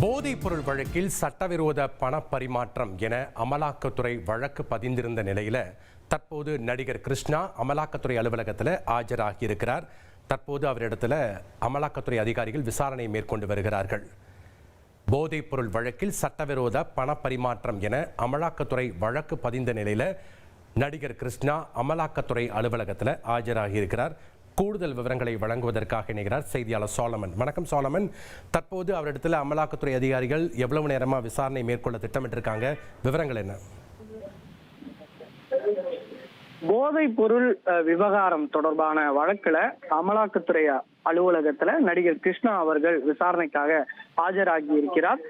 போதைப் பொருள் வழக்கில் சட்டவிரோத பண பரிமாற்றம் என அமலாக்கத்துறை வழக்கு பதிந்திருந்த நிலையில தற்போது நடிகர் கிருஷ்ணா அமலாக்கத்துறை அலுவலகத்தில் ஆஜராகியிருக்கிறார். தற்போது அவரிடத்துல அமலாக்கத்துறை அதிகாரிகள் விசாரணை மேற்கொண்டு வருகிறார்கள். போதைப் பொருள் வழக்கில் சட்டவிரோத பண பரிமாற்றம் என அமலாக்கத்துறை வழக்கு பதிந்த நிலையில நடிகர் கிருஷ்ணா அமலாக்கத்துறை அலுவலகத்தில் ஆஜராகியிருக்கிறார். கூடுதல் விவரங்களை வழங்குவதற்காக இணைகிறார் செய்தியாளர் சோலமன். வணக்கம் சோலமன். தற்போது அவரிடத்தில் அமலாக்கத்துறை அதிகாரிகள் எவ்வளவு நேரமா விசாரணை மேற்கொள்ள திட்டமிட்டிருக்காங்க, விவரங்கள் என்ன? போதைப் பொருள் விவகாரம் தொடர்பான வழக்குல அமலாக்கத்துறை அலுவலகத்துல நடிகர் கிருஷ்ணா அவர்கள் விசாரணைக்காக ஆஜராகி இருக்கிறார்.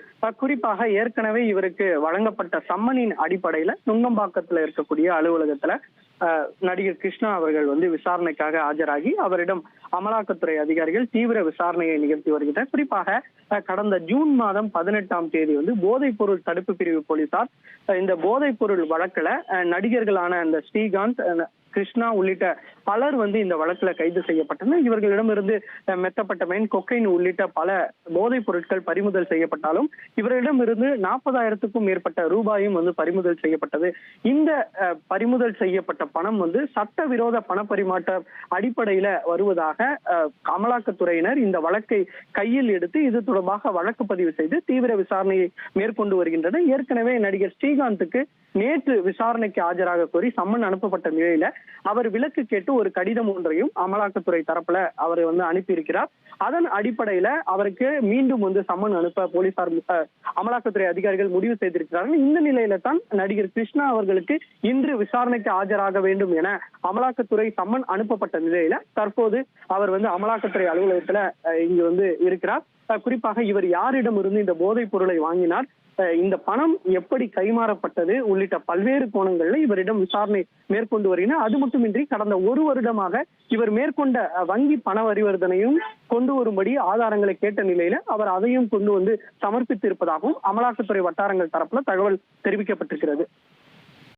குறிப்பாக ஏற்கனவே இவருக்கு வழங்கப்பட்ட சம்மனின் அடிப்படையில நுங்கம்பாக்கத்துல இருக்கக்கூடிய அலுவலகத்துல நடிகர் கிருஷ்ணா அவர்கள் விசாரணைக்காக ஆஜராகி அவரிடம் அமலாக்கத்துறை அதிகாரிகள் தீவிர விசாரணையை நிகழ்த்தி வருகின்றனர். குறிப்பாக கடந்த ஜூன் மாதம் 18ஆம் தேதி போதைப் பொருள் தடுப்பு பிரிவு போலீசார் இந்த போதைப் பொருள் வழக்குல நடிகர்களான இந்த ஸ்ரீகாந்த், கிருஷ்ணா உள்ளிட்ட பலர் இந்த வழக்குல கைது செய்யப்பட்டனர். இவர்களிடமிருந்து மெத்தப்பட்டமைன், கொக்கைன் உள்ளிட்ட பல போதைப் பொருட்கள் பறிமுதல் செய்யப்பட்டாலும் இவர்களிடமிருந்து 40,000க்கும் மேற்பட்ட ரூபாயும் பறிமுதல் செய்யப்பட்டது. இந்த பறிமுதல் செய்யப்பட்ட பணம் சட்டவிரோத பண பரிமாற்ற அடிப்படையில வருவதாக அமலாக்கத்துறையினர் இந்த வழக்கை கையில் எடுத்து இது தொடர்பாக வழக்கு பதிவு செய்து தீவிர விசாரணையை மேற்கொண்டு வருகின்றனர். ஏற்கனவே நடிகர் ஸ்ரீகாந்துக்கு நேற்று விசாரணைக்கு ஆஜராக கோரி சம்மன் அனுப்பப்பட்ட நிலையில அவர் விலக்கு கேட்டு ஒரு கடிதம் ஒன்றையும் அமலாக்கத்துறை தரப்புல அவர் அனுப்பியிருக்கிறார். அதன் அடிப்படையில அவருக்கு மீண்டும் சம்மன் அனுப்ப போலீசார் அமலாக்கத்துறை அதிகாரிகள் முடிவு செய்திருக்கிறார்கள். இந்த நிலையில தான் நடிகர் கிருஷ்ணா அவர்களுக்கு இன்று விசாரணைக்கு ஆஜராக வேண்டும் என அமலாக்கத்துறை சம்மன் அனுப்பப்பட்ட நிலையில தற்போது அவர் அமலாக்கத்துறை அலுவலகத்துல இங்கு இருக்கிறார். குறிப்பாக இவர் யாரிடம் இருந்து இந்த போதைப் பொருளை வாங்கினார், இந்த பணம் எப்படி கைமாறப்பட்டது உள்ளிட்ட பல்வேறு கோணங்கள்ல இவரிடம் விசாரணை மேற்கொண்டு வருகிறார். அது மட்டுமின்றி கடந்த ஒரு வருடமாக இவர் மேற்கொண்ட வங்கி பண பரிவர்த்தனையும் கொண்டு வரும்படி ஆதாரங்களை கேட்ட நிலையில அவர் அதையும் கொண்டு சமர்ப்பித்து இருப்பதாகவும் அமலாக்கத்துறை வட்டாரங்கள் தரப்புல தகவல் தெரிவிக்கப்பட்டிருக்கிறது.